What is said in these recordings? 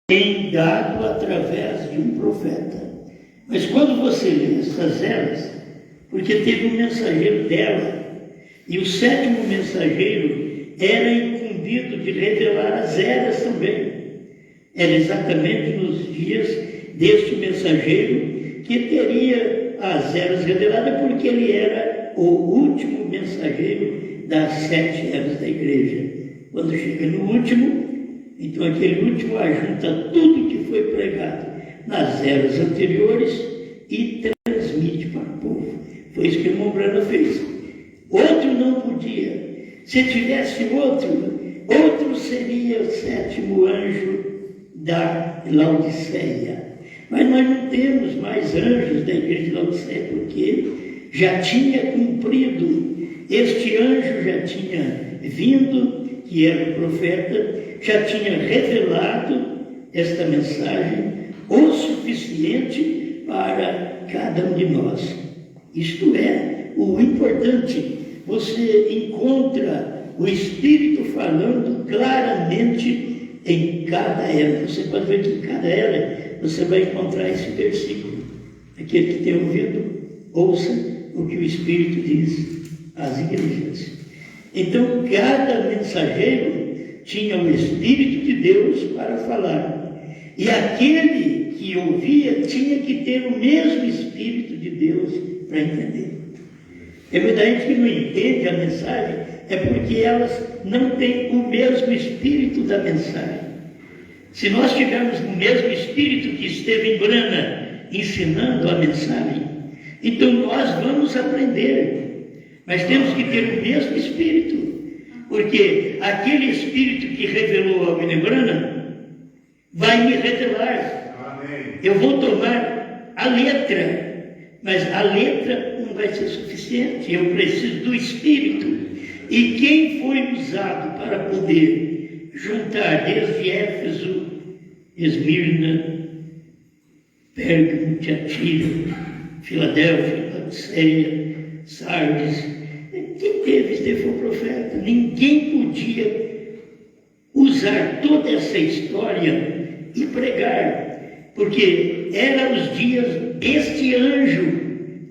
tem dado através de um profeta. Mas quando você lê essas eras, porque teve um mensageiro dela, e o sétimo mensageiro era incumbido de revelar as eras também. Era exatamente nos dias deste mensageiro que teria as eras reveladas, porque ele era o último mensageiro das 7 eras da igreja. Quando chega no último, então aquele último ajunta tudo que foi pregado nas eras anteriores e transmite para o povo. Foi isso que Mombrana fez. Outro não podia. Se tivesse outro seria o 7º anjo da Laodiceia. Mas nós não temos mais anjos da igreja de Laodiceia, porque já tinha cumprido. Este anjo já tinha vindo, que era o profeta, já tinha revelado esta mensagem o suficiente para cada um de nós. Isto é o importante. Você encontra o Espírito falando claramente em cada era. Você pode ver que em cada era você vai encontrar esse versículo. Aquele que tem ouvido, ouça o que o Espírito diz às igrejas. Então, cada mensageiro tinha o Espírito de Deus para falar. E aquele que ouvia tinha que ter o mesmo Espírito de Deus para entender. É verdade que não entende a mensagem, é porque elas não têm o mesmo Espírito da mensagem. Se nós tivermos o mesmo Espírito que esteve em Brana ensinando a mensagem, então nós vamos aprender. Mas temos que ter o mesmo Espírito, porque aquele Espírito que revelou ao Brana vai me revelar. Amém. Eu vou tomar a letra, mas a letra não vai ser suficiente. Eu preciso do Espírito. E quem foi usado para poder juntar desde Éfeso, Esmirna, Pérgamo, Tiatira, Filadélfia, Laodiceia, Sardes, quem teve este foi o profeta. Ninguém podia usar toda essa história e pregar, porque eram os dias deste anjo,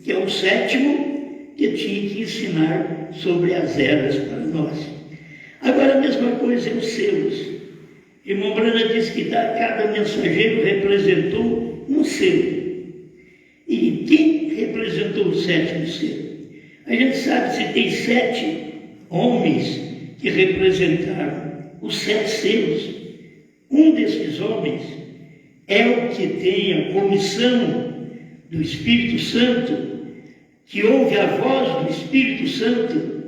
que é o 7º, que tinha que ensinar sobre as eras para nós. Agora a mesma coisa é os selos. Irmão Brana disse que cada mensageiro representou um selo. E quem representou o 7º selo? A gente sabe se tem 7 homens que representaram os 7 selos. Um desses homens é o que tem a comissão do Espírito Santo, que ouve a voz do Espírito Santo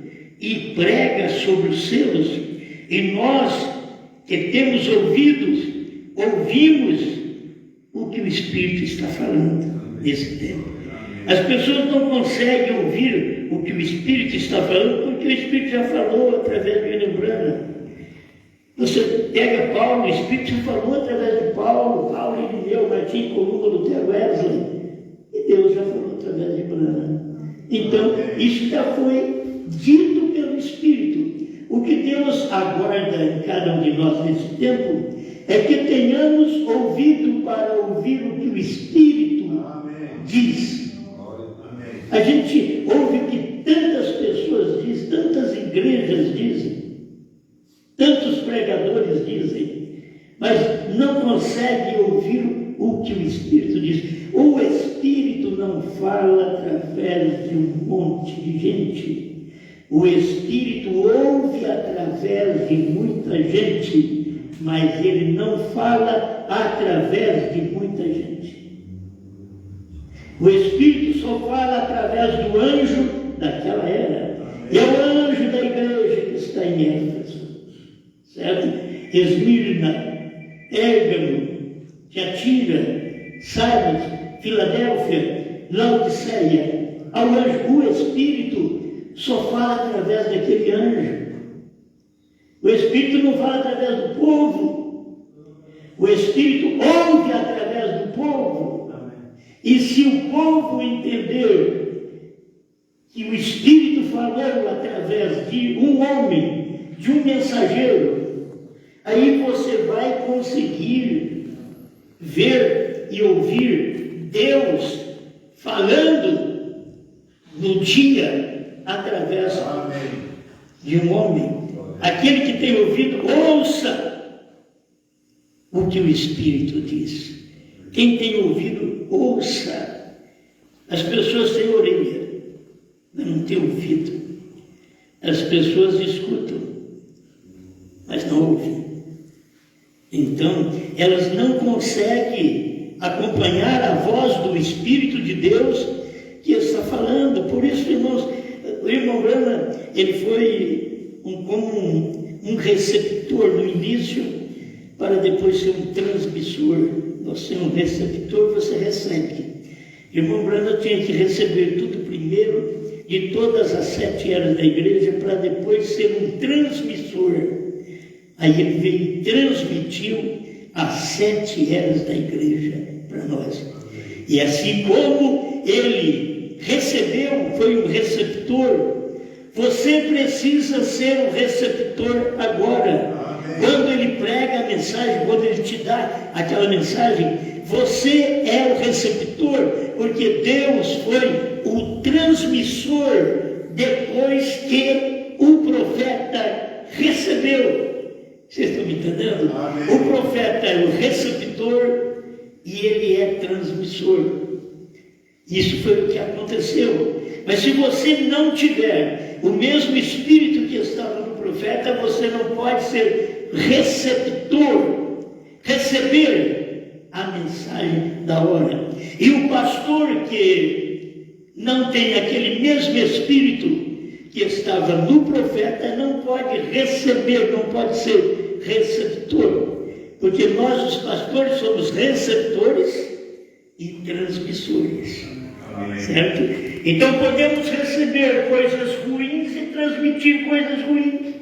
e prega sobre os selos. E nós, que temos ouvidos, ouvimos o que o Espírito está falando nesse tempo. As pessoas não conseguem ouvir o que o Espírito está falando, porque o Espírito já falou através de Brana. Você pega Paulo, o Espírito já falou através de Paulo, Irineu, Martim, Columba, Lutero, Wesley, e Deus já falou através de Brana. Então, isso já foi dito pelo Espírito. O que Deus aguarda em cada um de nós nesse tempo é que tenhamos ouvido para ouvir o que o Espírito diz. A gente ouve o que tantas pessoas dizem, tantas igrejas dizem, tantos pregadores dizem, mas não consegue ouvir o que o Espírito diz. O Espírito não fala através de um monte de gente. O Espírito ouve através de muita gente, mas ele não fala através de muita gente. O Espírito só fala através do anjo daquela era. E é o anjo da igreja que está em Éfeso, certo? Esmirna, Pérgamo, Tiatira, Sardes, Filadélfia, Laodiceia. Ao anjo, o Espírito só fala através daquele anjo. O Espírito não fala através do povo. O Espírito ouve através do povo. E se o povo entender que o Espírito falou através de um homem, de um mensageiro, aí você vai conseguir ver e ouvir Deus falando no dia através de um homem. Aquele que tem ouvido, ouça o que o Espírito diz. Quem tem ouvido, ouça. As pessoas têm orelha, mas não têm ouvido. As pessoas escutam, mas não ouvem. Então, elas não conseguem acompanhar a voz do Espírito de Deus que está falando. Por isso, irmãos, o irmão Branham, ele foi como um receptor no início, para depois ser um transmissor. Você é um receptor, você recebe. O irmão Branham tinha que receber tudo primeiro, de todas as 7 eras da igreja, para depois ser um transmissor. Aí ele veio e transmitiu as 7 eras da igreja para nós. E assim como ele recebeu, foi um receptor, você precisa ser um receptor agora. Quando ele prega a mensagem, quando ele te dá aquela mensagem, você é o receptor, porque Deus foi o transmissor depois que o profeta recebeu. Vocês estão me entendendo? Amém. O profeta é o receptor e ele é transmissor. Isso foi o que aconteceu. Mas se você não tiver o mesmo espírito que estava no profeta, você não pode ser receptor, receber a mensagem da hora. E o pastor que não tem aquele mesmo espírito que estava no profeta, não pode receber, não pode ser receptor, porque nós, os pastores, somos receptores e transmissores. Amém. Certo? Então podemos receber coisas ruins e transmitir coisas ruins.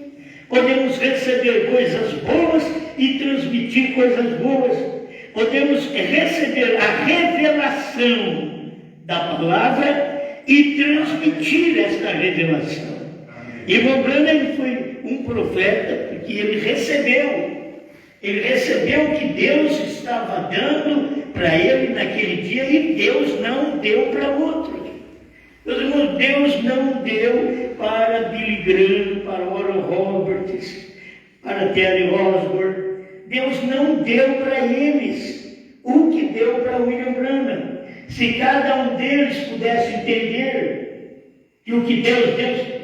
Podemos receber coisas boas e transmitir coisas boas. Podemos receber a revelação da palavra e transmitir esta revelação. Irmão Branham foi um profeta porque ele recebeu o que Deus estava dando para ele naquele dia, e Deus não deu para outro. Meus irmãos, Deus não deu para Billy Graham, para Oral Roberts, para Terry Osborne. Deus não deu para eles o que deu para William Branham. Se cada um deles pudesse entender que o que Deus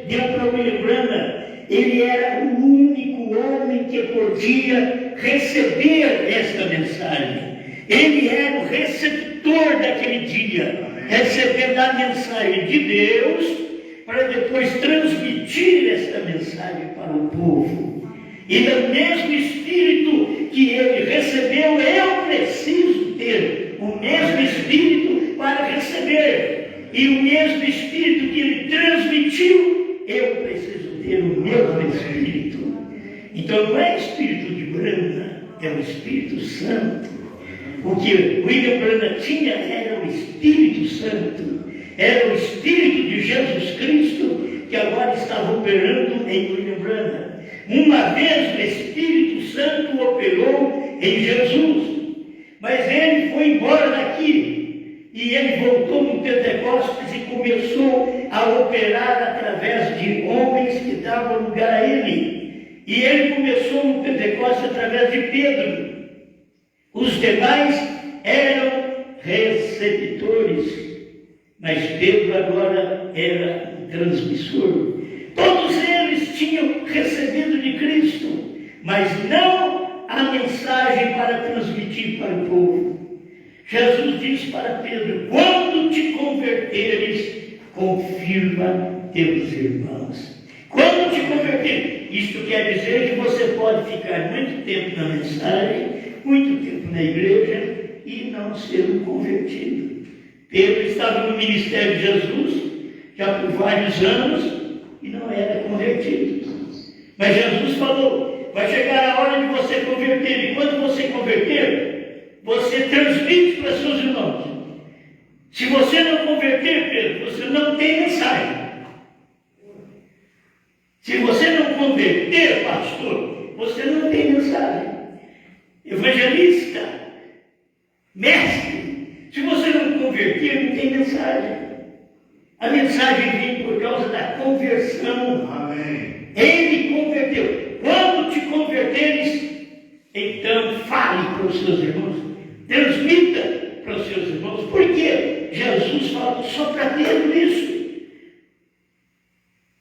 deu para William Branham, ele era o único homem que podia receber esta mensagem. Ele era o receptor daquele dia, recebendo a mensagem de Deus, para depois transmitir esta mensagem para o povo. E no mesmo espírito que ele recebeu, eu preciso ter o mesmo espírito para receber. E o mesmo espírito que ele transmitiu, eu preciso ter o mesmo espírito. Então não é espírito de Branham, é o Espírito Santo. O que William Branham tinha era o Espírito Santo, era o Espírito de Jesus Cristo que agora estava operando em William Branham. Uma vez o Espírito Santo operou em Jesus, mas ele foi embora daqui e ele voltou no Pentecostes e começou a operar através de homens que davam lugar a ele. E ele começou no Pentecostes através de Pedro. Os demais eram receptores, mas Pedro agora era um transmissor. Todos eles tinham recebido de Cristo, mas não a mensagem para transmitir para o povo. Jesus disse para Pedro: quando te converteres, confirma teus irmãos. Quando te converter, isto quer dizer que você pode ficar muito tempo na mensagem, muito tempo na igreja e não ser um convertido. Pedro estava no ministério de Jesus já por vários anos e não era convertido. Mas Jesus falou: vai chegar a hora de você converter, e quando você converter, você transmite para seus irmãos. Se você não converter, Pedro, você não tem mensagem. Se você não converter, pastor, você não tem mensagem. Evangelista, Mestre, se você não converter, não tem mensagem. A mensagem vem por causa da conversão. Amém. Ele converteu. Quando te converteres, então fale para os seus irmãos, transmita para os seus irmãos. Por quê? Jesus falou só para Pedro isso.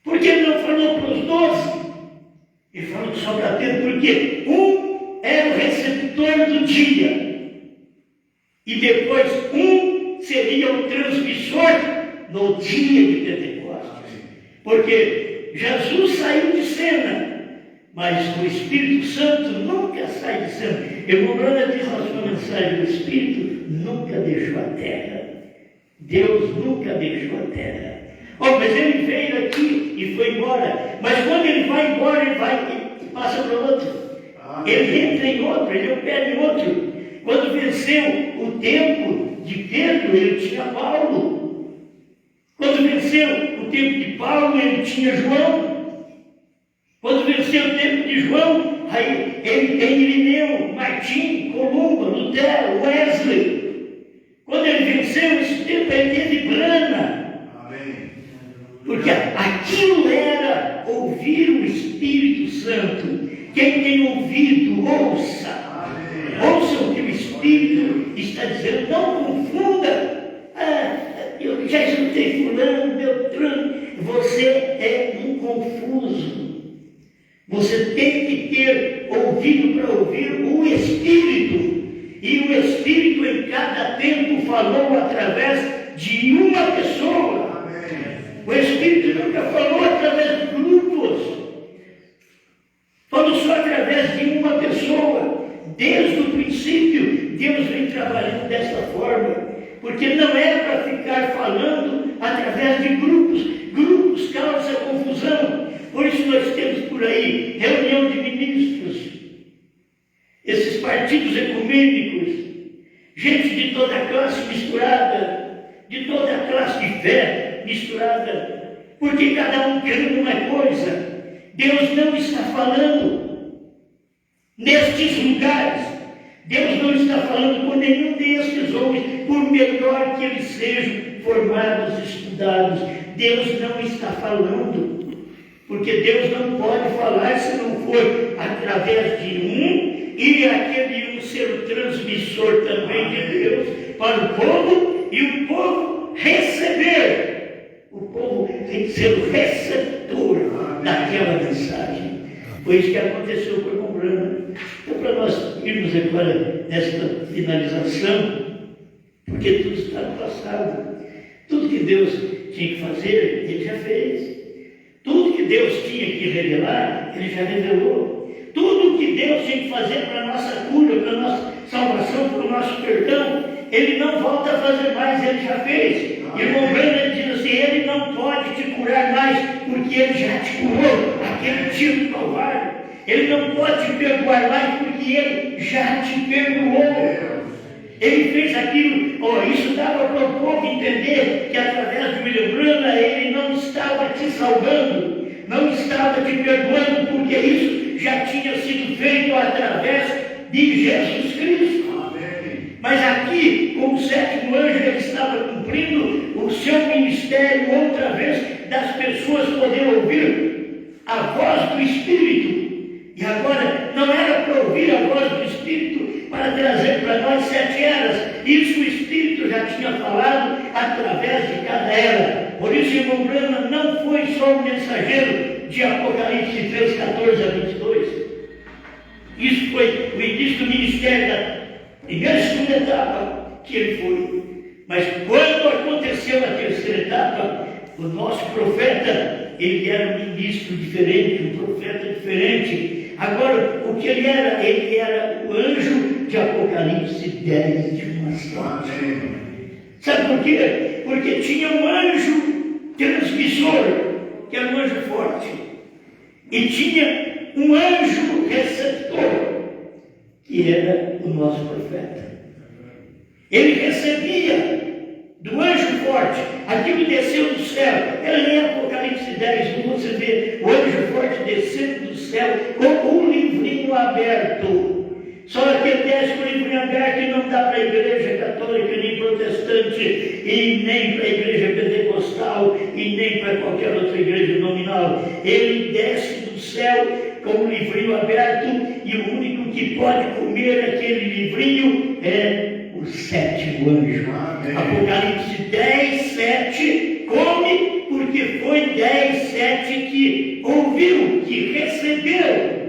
Porque ele não falou para os 12? Ele falou só para Pedro, porque um era o receptor do dia, e depois um seria o transmissor no dia de Pentecostes. Porque Jesus saiu de cena, mas o Espírito Santo nunca sai de cena. Irmão Brana diz na sua mensagem: o Espírito nunca deixou a terra. Deus nunca deixou a terra. Mas ele veio aqui e foi embora. Mas quando ele vai embora, ele vai e passa para outro. Ele entra em outro, ele opera em outro. Quando venceu o tempo de Pedro, ele tinha Paulo. Quando venceu o tempo de Paulo, ele tinha João. Quando venceu o tempo de João, aí ele tem Irineu, Martim, Columba, Lutero, Wesley. Quando ele venceu esse tempo, ele teve Brana. Porque aquilo era ouvir o Espírito Santo. Quem tem ouvido, ouça. Ouça o que o Espírito está dizendo. Não confunda. Eu já escutei fulano, Beltrano. Você é um confuso. Você tem que ter ouvido para ouvir o Espírito. E o Espírito em cada tempo falou através de uma pessoa. O Espírito nunca falou através de grupos. Falou só através de uma pessoa. Desde o princípio, Deus vem trabalhando dessa forma. Porque não é para ficar falando através de grupos. Grupos causam confusão. Por isso nós temos por aí reunião de ministros, esses partidos ecumênicos, gente de toda a classe misturada, de toda a classe de fé misturada, porque cada um querendo uma coisa. Deus não está falando nestes lugares. Deus não está falando com nenhum destes homens, por melhor que eles sejam formados, estudados. Deus não está falando, porque Deus não pode falar se não for através de um, e aquele um ser o transmissor também de Deus para o povo, e o povo receber. O povo tem que ser o receptor daquela mensagem. Foi isso que aconteceu com o irmão Brana. Então, para nós irmos agora nesta finalização, porque tudo está no passado. Tudo que Deus tinha que fazer, Ele já fez. Tudo que Deus tinha que revelar, Ele já revelou. Tudo que Deus tinha que fazer para a nossa cura, para a nossa salvação, para o nosso perdão, Ele não volta a fazer mais, Ele já fez. Irmão Brana diz assim: Ele não pode te curar mais, porque Ele já te curou aquele dia do Calvário. Ele não pode te perdoar mais, porque Ele já te perdoou. Ele fez aquilo. Isso dava para o povo entender que através de William Brana Ele não estava te salvando, não estava te perdoando, porque isso já tinha sido feito através de Jesus Cristo. Mas aqui, como sétimo anjo, ele estava cumprindo o seu ministério outra vez, das pessoas poderem ouvir a voz do Espírito. E agora não era para ouvir a voz do Espírito para trazer para nós 7 eras. Isso o Espírito já tinha falado através de cada era. Por isso, irmão Brana não foi só um mensageiro de Apocalipse 3, 14 a 22. Isso foi o início do ministério da primeira e segunda etapa que ele foi. Mas quando aconteceu a terceira etapa, o nosso profeta, ele era um ministro diferente, um profeta diferente. Agora, o que ele era o anjo de Apocalipse 10 de uma só. Sabe por quê? Porque tinha um anjo transmissor, que era um anjo forte, e tinha um anjo receptor, que era o nosso profeta. Ele recebia do anjo forte aquilo que desceu do céu. Ela lê Apocalipse 10, você vê o anjo forte descendo do céu com um livrinho aberto. Só aquele desce com o livrinho aberto e não dá para a igreja católica, nem protestante, e nem para a igreja pentecostal, e nem para qualquer outra igreja nominal. Ele desce do céu com o livrinho aberto, e o único que pode comer aquele livrinho é o sétimo anjo. Amém. Apocalipse 10, 7, come, porque foi 10, 7 que ouviu, que recebeu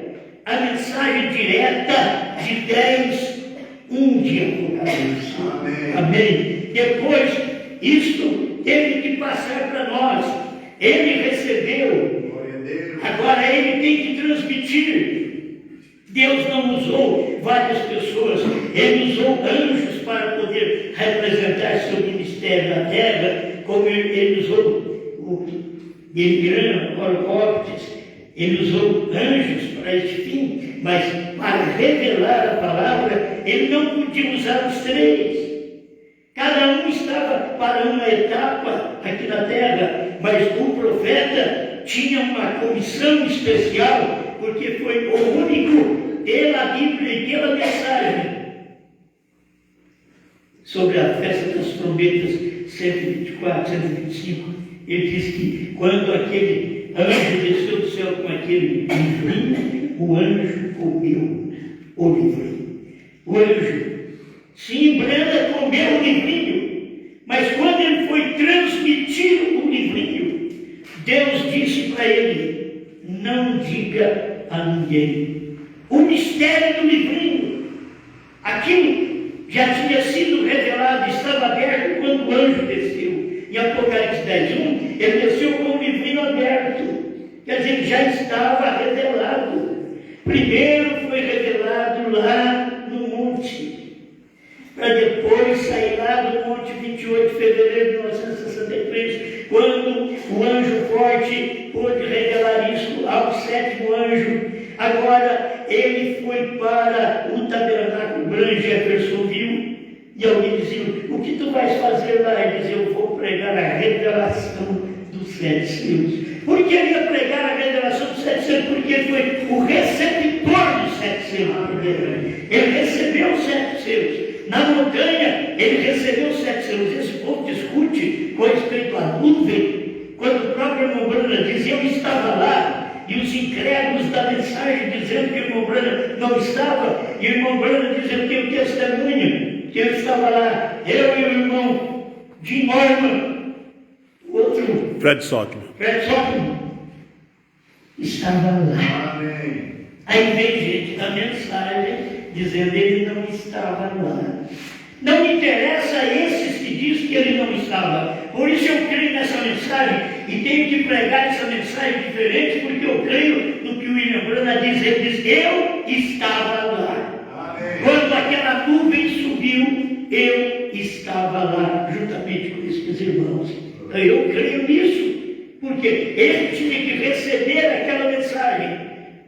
a mensagem direta de 10, 1 de Apocalipse. Amém. Amém. Depois, isto teve que passar para nós. Ele recebeu. Agora ele tem que transmitir. Deus não usou várias pessoas. Ele usou anjos para poder representar seu ministério na terra, como ele usou o Emiliano Orcóptes. Ele usou anjos para este fim, mas para revelar a palavra, ele não podia usar os 3. Cada um estava para uma etapa aqui na terra, mas o profeta tinha uma comissão especial, porque foi o único pela Bíblia e pela mensagem sobre a festa das trombetas 124, 125. Ele diz que quando aquele anjo desceu do céu com aquele livrinho, o anjo comeu o livrinho. O anjo se embranda, comeu o livrinho, mas quando ele foi transmitir o livrinho, Deus disse para ele: não diga a ninguém. O mistério do livrinho, aquilo já tinha sido revelado, estava aberto quando o anjo desceu. Em Apocalipse 10:1, ele desceu com o livrinho aberto, quer dizer, ele já estava revelado. Primeiro foi revelado lá no monte, para depois sair lá do monte 28 de fevereiro de 1963, quando o anjo forte pôde revelar isso ao 7º anjo. Agora ele foi para o tabernáculo grande, Jefferson viu, e alguém dizia: o que tu vais fazer lá? Ele dizia: eu vou pregar a revelação dos 7 selos. Por que ele ia pregar a revelação dos 7 selos? Porque ele foi o receptor dos 7 selos. Ele recebeu os 7 selos. Na montanha, ele recebeu os 7 selos. Esse povo discute com respeito à nuvem, quando o próprio irmão Branham diz: eu estava lá, e os incrédulos da mensagem dizendo que o irmão Branham não estava, e o irmão Branham diz: eu tenho testemunha que eu estava lá, eu e o irmão Jim Mormon, o outro, Fred Sockman, estava lá. Amém. Aí vem gente da mensagem dizendo: ele não estava lá. Não me interessa esses que dizem que ele não estava. Por isso eu creio nessa mensagem e tenho que pregar essa mensagem diferente, porque eu creio no que o William Branham diz. Ele diz: eu estava lá. Amém. Quando aquela nuvem subiu, eu estava lá, juntamente com esses irmãos. Eu creio nisso, porque ele tinha que receber aquela mensagem.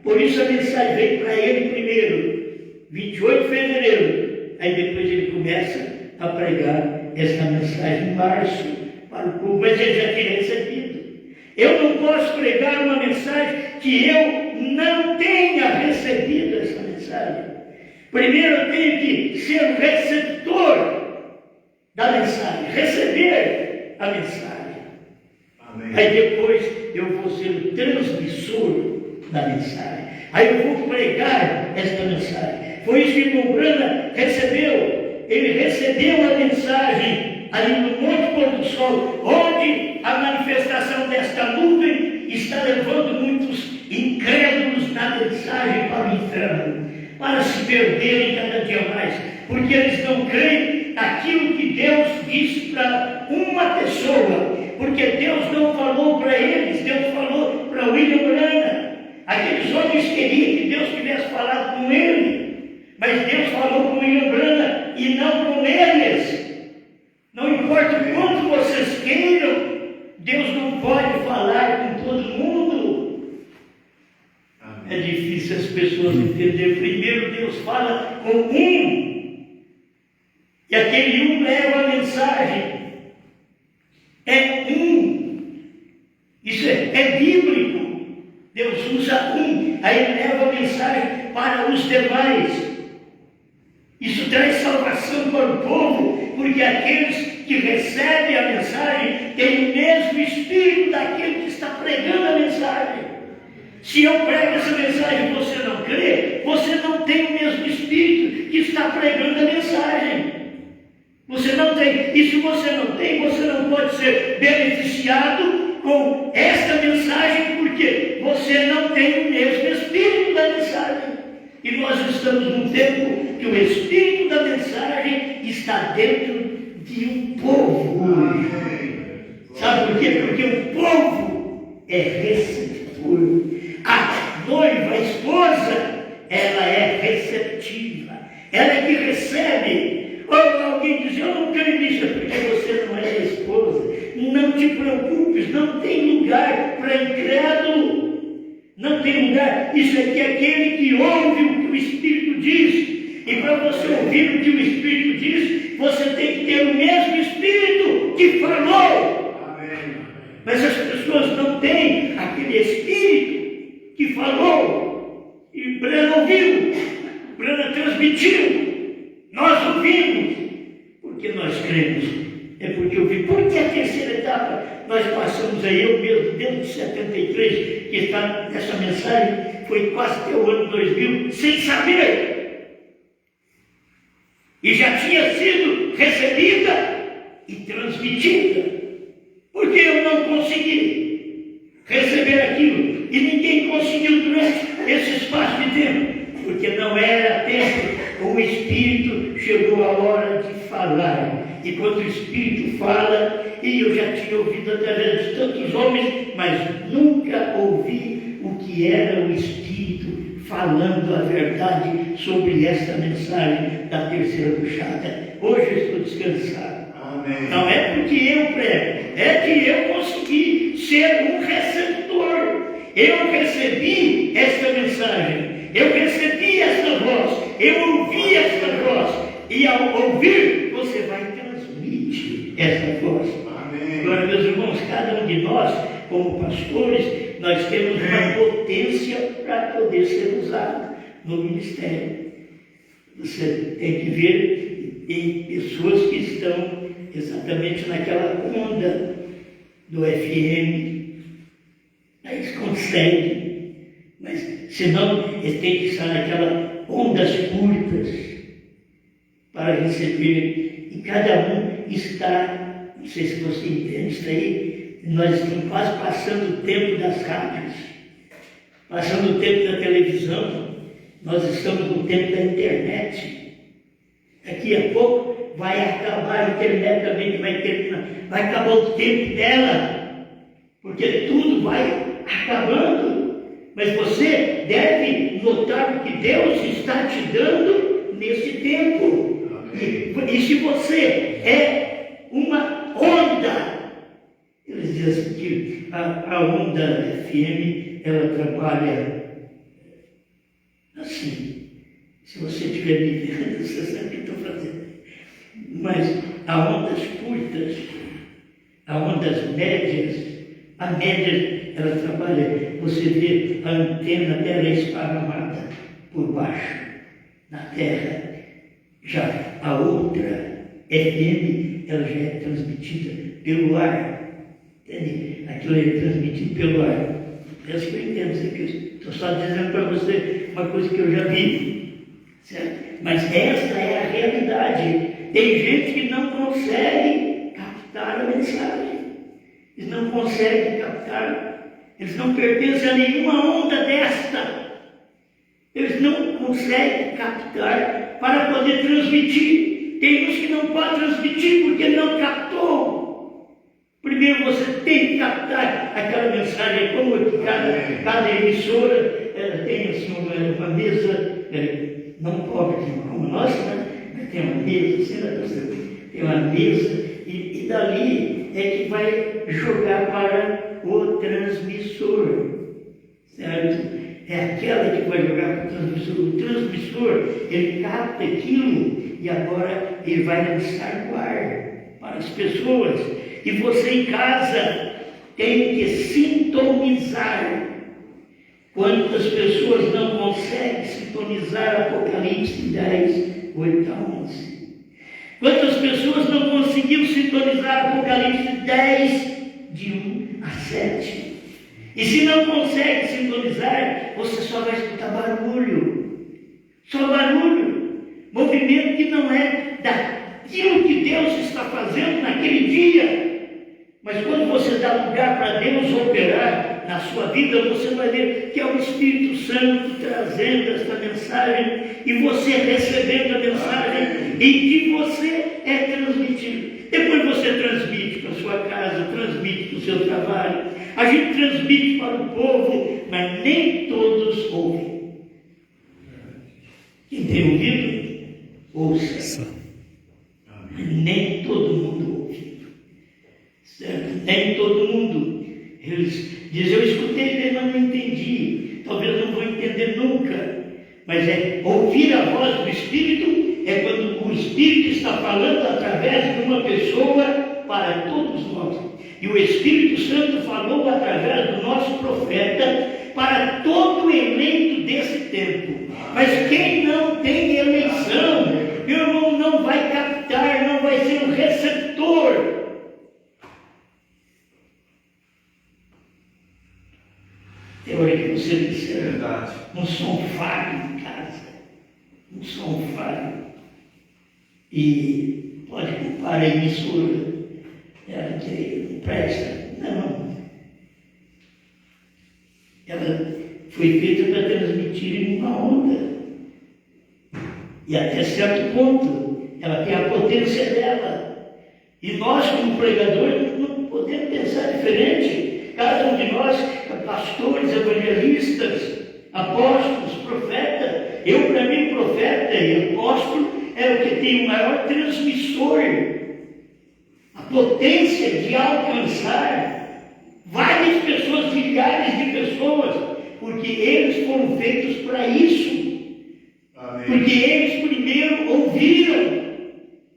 Por isso a mensagem veio para ele primeiro, 28 de fevereiro. Aí depois ele começa a pregar essa mensagem em março para o povo, mas ele já tinha recebido. Eu não posso pregar uma mensagem que eu não tenha recebido essa mensagem. Primeiro eu tenho que ser o receptor da mensagem, receber a mensagem. Amém. Aí depois eu vou ser o transmissor da mensagem. Aí eu vou pregar esta mensagem. Foi isso que o irmão Branham recebeu. Ele recebeu a mensagem ali no Monte Pôr do Sol, onde a manifestação desta nuvem está levando muitos incrédulos na mensagem para o inferno, para se perderem cada dia mais, porque eles não creem naquilo que Deus disse para uma pessoa, porque Deus não falou para eles, Deus falou para William Branham. Aqueles homens queriam que Deus tivesse falado com ele, mas Deus falou com William Branham e não com eles. Não importa o quanto vocês queiram, Deus não pode falar com todo mundo. Amém. É difícil as pessoas entenderem. Primeiro Deus fala com um, e aquele um leva a mensagem. É um. Isso é bíblico. Deus usa um, aí ele leva a mensagem para os demais. e traz salvação para o povo, porque aqueles que recebem a mensagem têm o mesmo espírito daquele que está pregando a mensagem. Se eu prego essa mensagem e você não crê, você não tem o mesmo espírito que está pregando a mensagem. Você não tem. E se você não tem, você não pode ser beneficiado com esta mensagem, porque você não tem o mesmo espírito da mensagem. E nós estamos num tempo que o espírito da mensagem está dentro de um povo. Sabe por quê? Porque o povo é receptor. A noiva, a esposa, ela é receptiva. Ela é que recebe. Ou alguém diz, eu não creio nisso, é porque você não é a esposa. Não te preocupes, não tem lugar para incrédulo. Não tem lugar. Isso aqui é aquele que ouve o que o Espírito diz. E para você ouvir o que o Espírito diz, você tem que ter o mesmo Espírito que falou. Amém. Mas as pessoas não têm aquele Espírito que falou. E Breno ouviu, Breno transmitiu. Nós ouvimos, porque nós cremos, é porque ouvimos. Porque a terceira etapa, nós passamos aí, eu mesmo, desde 73, que está nessa mensagem, foi quase até o ano 2000, sem saber. E já tinha sido recebida e transmitida, porque eu não consegui receber aquilo, e ninguém conseguiu durante esse espaço de tempo, porque não era tempo. O Espírito chegou a hora de falar. E quando o Espírito fala, e eu já tinha ouvido através de tantos homens, mas nunca ouvi o que era o Espírito falando a verdade sobre esta mensagem da terceira puxada. Hoje eu estou descansado. Amém. Não é porque eu prego, é que eu consegui ser um receptor. Eu recebi esta mensagem. Eu recebi esta voz, eu ouvi esta voz, e ao ouvir, você vai transmitir esta voz. Amém. Agora, meus irmãos, cada um de nós, como pastores, nós temos uma potência para poder ser usado no ministério. Você tem que ver em pessoas que estão exatamente naquela onda do FM, aí eles conseguem. Mas, senão, ele tem que estar naquelas ondas curtas para receber. E cada um está, não sei se você entende isso aí, nós estamos quase passando o tempo das rádios, passando o tempo da televisão, nós estamos no tempo da internet. Daqui a pouco vai acabar a internet também, que vai terminar, vai acabar o tempo dela, porque tudo vai acabando. Mas você deve notar o que Deus está te dando nesse tempo. E se você é uma onda, eles dizem que a onda FM, ela trabalha assim. Se você estiver me vendo, você sabe o que eu estou fazendo. Mas há ondas curtas, há ondas médias. A média, ela trabalha, você vê a antena dela esparramada por baixo, na terra. Já a outra, FM, ela já é transmitida pelo ar. Entende? Aquilo é transmitido pelo ar. Pensa que eu entendo isso aqui. Estou só dizendo para você uma coisa que eu já vi. Certo? Mas essa é a realidade. Tem gente que não consegue captar a mensagem. Eles não conseguem captar, eles não pertencem a nenhuma onda desta. Eles não conseguem captar para poder transmitir. Tem uns que não podem transmitir porque não captou. Primeiro você tem que captar aquela mensagem, como que cada emissora tem assim, uma mesa, não pobre como a nossa, né? Tem uma mesa, assim, tem uma mesa, e dali é que vai jogar para o transmissor, certo? É aquela que vai jogar para o transmissor. O transmissor, ele capta aquilo e agora ele vai lançar o ar para as pessoas. E você em casa tem que sintonizar. Quantas pessoas não conseguem sintonizar Apocalipse 10, 8 a 11. Quantas pessoas não conseguiram sintonizar Apocalipse 10, de 1 a 7? E se não consegue sintonizar, você só vai escutar barulho. Só barulho. Movimento que não é daquilo que Deus está fazendo naquele dia. Mas quando você dá lugar para Deus operar na sua vida, você vai ver que é o Espírito Santo trazendo esta mensagem e você recebendo a mensagem e que você é transmitido. Depois você transmite para a sua casa, transmite para o seu trabalho, a gente transmite para o povo, mas nem todos ouvem. Quem tem ouvido, ouça. Nem todo mundo ouve. Certo? Nem todo mundo. Eles dizem, eu escutei, mas não entendi. Talvez não vou entender nunca. Mas é ouvir a voz do Espírito, é quando o Espírito está falando através de uma pessoa para todos nós. E o Espírito Santo falou através do nosso profeta para todo o elenco desse tempo. Mas quem não tem eleição, meu irmão, não vai captar, não vai ser um receptor. Tem hora que você disser um som falho em casa, um som falho. E pode culpar a emissora, ela que não presta. Não. Ela foi feita para transmitir em uma onda. E até certo ponto, ela tem a potência dela. E nós, como pregadores, não podemos pensar diferente. Cada um de nós, pastores, evangelistas, apóstolos, profetas. Eu, para mim, profeta e apóstolo é o que tem o maior transmissor. A potência de alcançar várias pessoas, milhares de pessoas, porque eles foram feitos para isso. Amém. Porque eles primeiro ouviram.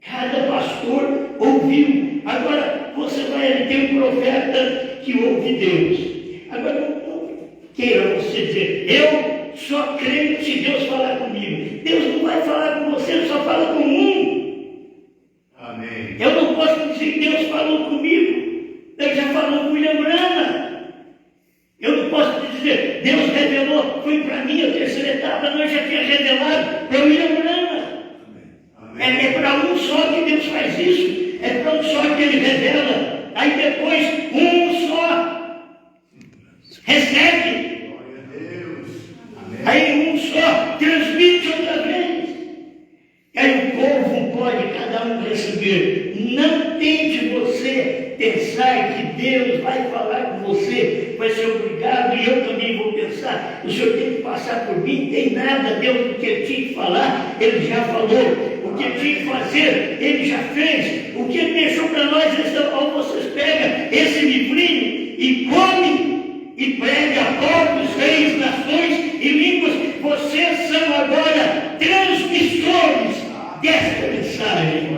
Cada pastor ouviu. Agora, você vai ter um profeta que ouve Deus. Agora, não queira você dizer, eu só creio se Deus falar comigo. Deus não vai falar com você, ele só fala com um. Amém. Eu não posso dizer que Deus falou comigo. Ele já falou com William Branham. Eu não posso dizer, Deus revelou, foi para mim a terceira etapa, nós já tinha revelado para William Branham. É para um só que Deus faz isso. É para um só que ele revela. Aí depois, um só recebe. Aí um só transmite outra vez. Aí o povo pode cada um receber. Não tente você pensar que Deus vai falar com você, vai ser obrigado, e eu também vou pensar, o Senhor tem que passar por mim, tem nada, Deus, o que Ele tinha que falar, Ele já falou. O que tinha que fazer, Ele já fez. O que Ele deixou para nós, ou vocês pegam esse livrinho e come e prega a povos, reis, nações e línguas. Vocês são agora transmissores desta mensagem.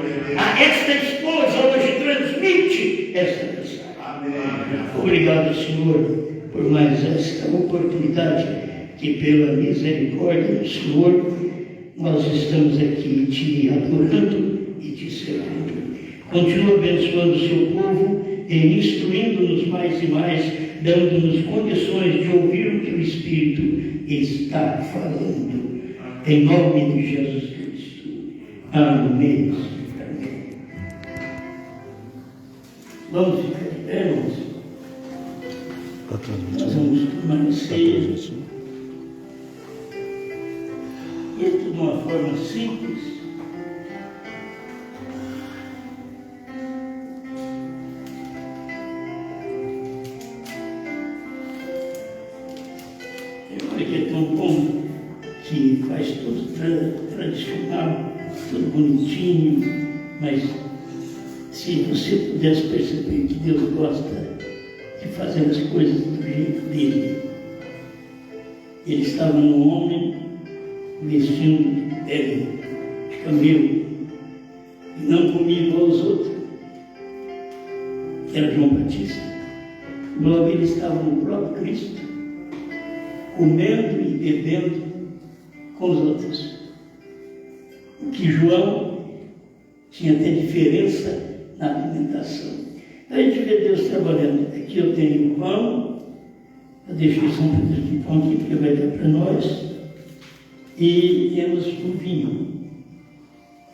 Esta esposa hoje transmite esta mensagem. Amém. Obrigado, Senhor, por mais esta oportunidade que pela misericórdia do Senhor nós estamos aqui te adorando e te servindo. Continua abençoando o seu povo e instruindo-nos mais e mais, dando-nos condições de ouvir o que o Espírito está falando. Em nome de Jesus Cristo. Amém. Amém. Vamos ficar de pé, irmãos. Nós vamos tomar ceia. Isso de uma forma simples. Eu acho que é tão bom que faz tudo tradicional, tudo bonitinho, mas se você pudesse perceber que Deus gosta de fazer as coisas do jeito dele. Ele estava no homem vestindo de pele, de camelo, e não comia igual aos outros, que era João Batista. Logo ele estava no próprio Cristo, comendo e bebendo com os outros. que João tinha até diferença na alimentação. A gente vê Deus trabalhando. Aqui eu tenho o pão, eu deixei só um pedaço de pão aqui porque vai dar para nós, e temos o vinho.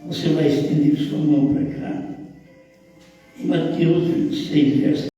Você vai estender sua mão para cá. Em Mateus 26, verso